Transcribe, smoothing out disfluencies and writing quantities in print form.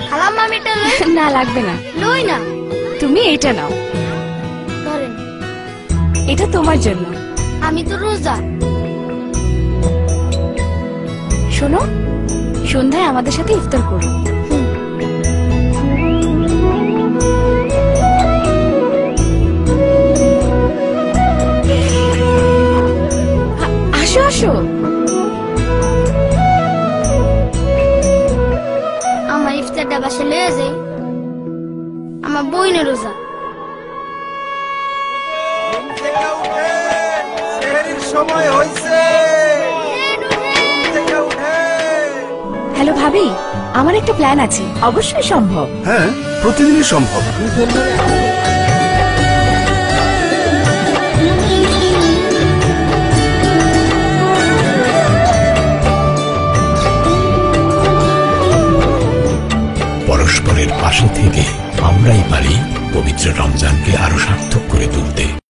খালাম্মা আমি এটা না লাগবে না, লই না। তুমি এটা নাও, ধরেন। এটা তোমার জন্য। আমি তো রোজা। শোনো, সন্ধ্যায় আমাদের সাথে ইফতার করো। আসো আসো। আমার ইফতারটা বাসে লয়ে যাই, আমার বইনের রোজা। সময় হয়েছে। হ্যালো ভাবি, আমার একটা প্ল্যান আছে। অবশ্যই সম্ভব। হ্যাঁ, প্রতিদিনই সম্ভব। পরস্পরের পাশে থেকে আমরাই পারি পবিত্র রমজানকে আরো সার্থক করে তুলতে।